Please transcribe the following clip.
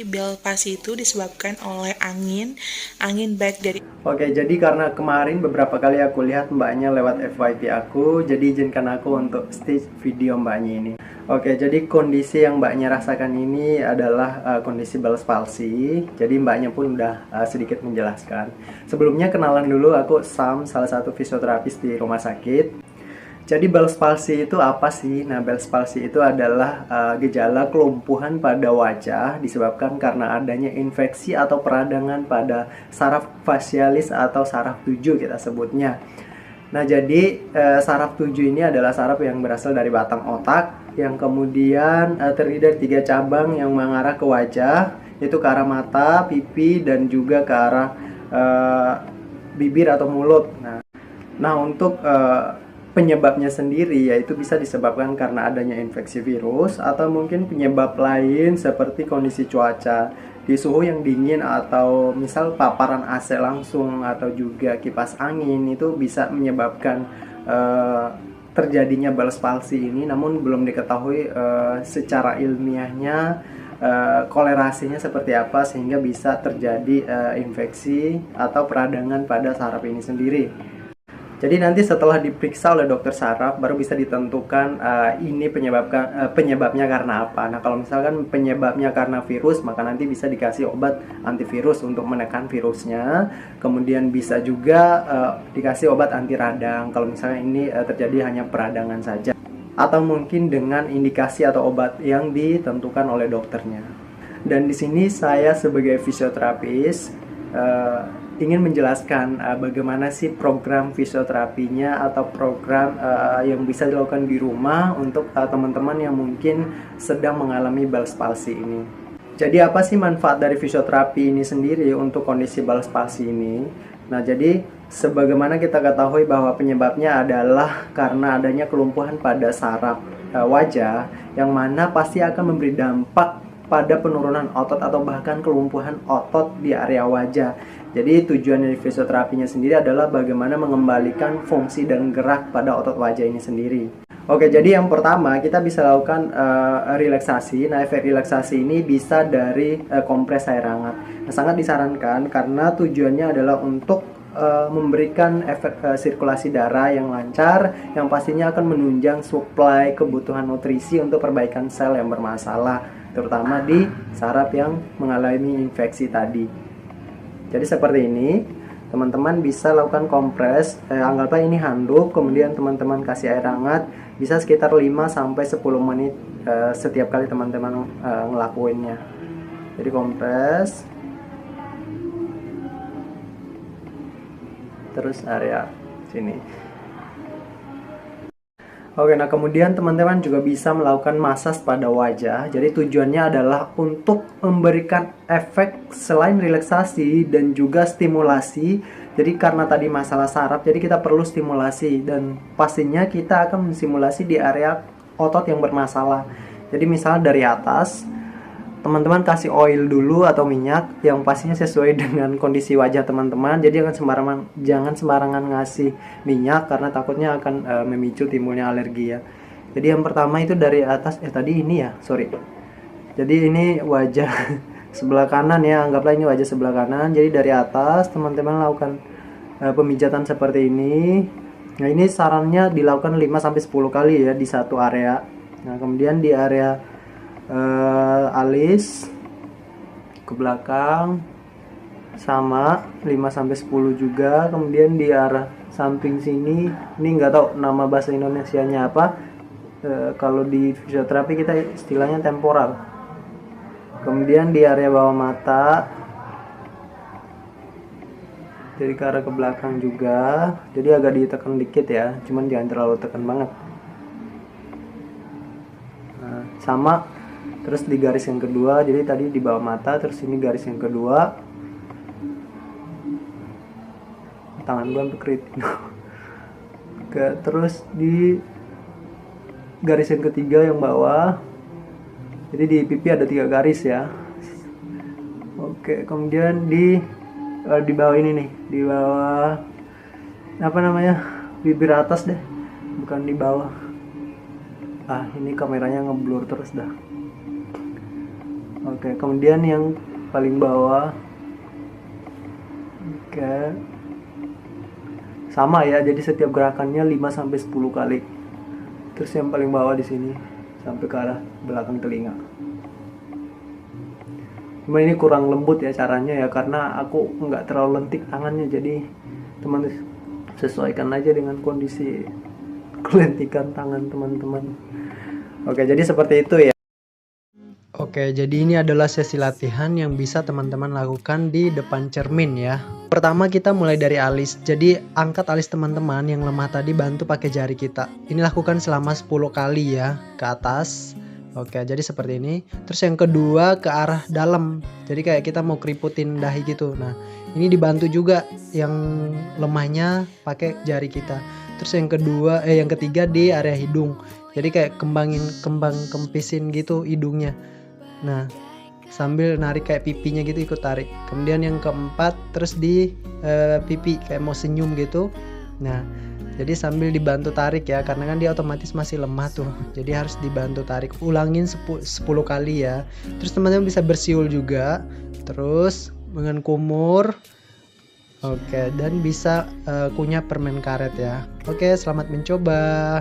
Bel palsi itu disebabkan oleh angin baik dari. Oke, jadi karena kemarin beberapa kali aku lihat mbaknya lewat FYP aku, jadi izinkan aku untuk stage video mbaknya ini. Oke, jadi kondisi yang mbaknya rasakan ini adalah kondisi Bell's palsy. Jadi mbaknya pun udah sedikit menjelaskan. Sebelumnya kenalan dulu, aku Sam, salah satu fisioterapis di rumah sakit. Jadi Bell's palsy itu apa sih? Nah, Bell's palsy itu adalah gejala kelumpuhan pada wajah disebabkan karena adanya infeksi atau peradangan pada saraf facialis atau saraf tujuh kita sebutnya. Nah, jadi saraf tujuh ini adalah saraf yang berasal dari batang otak yang kemudian terdiri dari 3 cabang yang mengarah ke wajah, yaitu ke arah mata, pipi, dan juga ke arah bibir atau mulut. Nah, untuk penyebabnya sendiri yaitu bisa disebabkan karena adanya infeksi virus atau mungkin penyebab lain seperti kondisi cuaca di suhu yang dingin atau misal paparan AC langsung atau juga kipas angin itu bisa menyebabkan terjadinya Bell's palsy ini, namun belum diketahui secara ilmiahnya kolerasinya seperti apa sehingga bisa terjadi infeksi atau peradangan pada saraf ini sendiri. Jadi nanti setelah diperiksa oleh dokter saraf baru bisa ditentukan ini penyebabnya karena apa. Nah, kalau misalkan penyebabnya karena virus, maka nanti bisa dikasih obat antivirus untuk menekan virusnya. Kemudian bisa juga dikasih obat anti radang kalau misalnya ini terjadi hanya peradangan saja. Atau mungkin dengan indikasi atau obat yang ditentukan oleh dokternya. Dan di sini saya sebagai fisioterapis ingin menjelaskan bagaimana sih program fisioterapinya atau program yang bisa dilakukan di rumah untuk teman-teman yang mungkin sedang mengalami Bell's palsy ini. Jadi apa sih manfaat dari fisioterapi ini sendiri untuk kondisi Bell's palsy ini? Nah, jadi sebagaimana kita ketahui bahwa penyebabnya adalah karena adanya kelumpuhan pada saraf wajah yang mana pasti akan memberi dampak pada penurunan otot atau bahkan kelumpuhan otot di area wajah. Jadi tujuan dari fisioterapinya sendiri adalah bagaimana mengembalikan fungsi dan gerak pada otot wajah ini sendiri. Oke, jadi yang pertama kita bisa lakukan relaksasi. Nah, efek relaksasi ini bisa dari kompres air hangat. Nah, sangat disarankan karena tujuannya adalah untuk memberikan efek sirkulasi darah yang lancar yang pastinya akan menunjang suplai kebutuhan nutrisi untuk perbaikan sel yang bermasalah, terutama di saraf yang mengalami infeksi tadi. Jadi seperti ini, teman-teman bisa lakukan kompres, anggaplah ini handuk, kemudian teman-teman kasih air hangat, bisa sekitar 5-10 menit setiap kali teman-teman ngelakuinnya. Jadi kompres, terus area sini. Oke, nah kemudian teman-teman juga bisa melakukan massage pada wajah. Jadi tujuannya adalah untuk memberikan efek selain relaksasi dan juga stimulasi. Jadi karena tadi masalah saraf, jadi kita perlu stimulasi dan pastinya kita akan menstimulasi di area otot yang bermasalah. Jadi misalnya dari atas, teman-teman kasih oil dulu atau minyak yang pastinya sesuai dengan kondisi wajah teman-teman. Jadi jangan sembarangan ngasih minyak karena takutnya akan memicu timbulnya alergi ya. Jadi yang pertama itu dari atas, tadi ini ya, sorry. Jadi ini wajah sebelah kanan ya, anggaplah ini wajah sebelah kanan. Jadi dari atas teman-teman lakukan pemijatan seperti ini. Nah, ini sarannya dilakukan 5-10 kali ya di satu area. Nah, kemudian di area alis ke belakang sama 5-10 juga, kemudian di arah samping sini, ini nggak tahu nama bahasa Indonesianya apa, kalau di fisioterapi kita istilahnya temporal. Kemudian di area bawah mata, jadi ke arah ke belakang juga, jadi agak ditekan dikit ya, cuman jangan terlalu tekan banget. Nah, sama terus di garis yang kedua, jadi tadi di bawah mata, terus ini garis yang kedua, tangan gua sampai keriting. Terus di garis yang ketiga yang bawah, jadi di pipi ada 3 garis ya. Oke, kemudian di bawah ini nih, di bawah apa namanya, bibir atas deh, bukan di bawah. Ini kameranya ngeblur terus dah. Oke, kemudian yang paling bawah. Oke. Sama ya, jadi setiap gerakannya 5 sampai 10 kali. Terus yang paling bawah di sini sampai ke arah belakang telinga. Cuma ini kurang lembut ya caranya ya, karena aku nggak terlalu lentik tangannya, jadi teman sesuaikan aja dengan kondisi kelentikan tangan teman-teman. Oke, jadi seperti itu ya. Oke, jadi ini adalah sesi latihan yang bisa teman-teman lakukan di depan cermin ya. Pertama kita mulai dari alis. Jadi angkat alis teman-teman yang lemah tadi, bantu pakai jari kita. Ini lakukan selama 10 kali ya, ke atas. Oke, jadi seperti ini. Terus yang kedua ke arah dalam. Jadi kayak kita mau keriputin dahi gitu. Nah, ini dibantu juga yang lemahnya pakai jari kita. Terus yang ketiga di area hidung. Jadi kayak kembang kempisin gitu hidungnya. Nah, sambil narik kayak pipinya gitu, ikut tarik. Kemudian yang keempat terus di pipi kayak mau senyum gitu. Nah, jadi sambil dibantu tarik ya, karena kan dia otomatis masih lemah tuh. Jadi harus dibantu tarik. Ulangin 10 kali ya. Terus teman-teman bisa bersiul juga. Terus dengan kumur. Oke, dan bisa kunyah permen karet ya. Oke, selamat mencoba.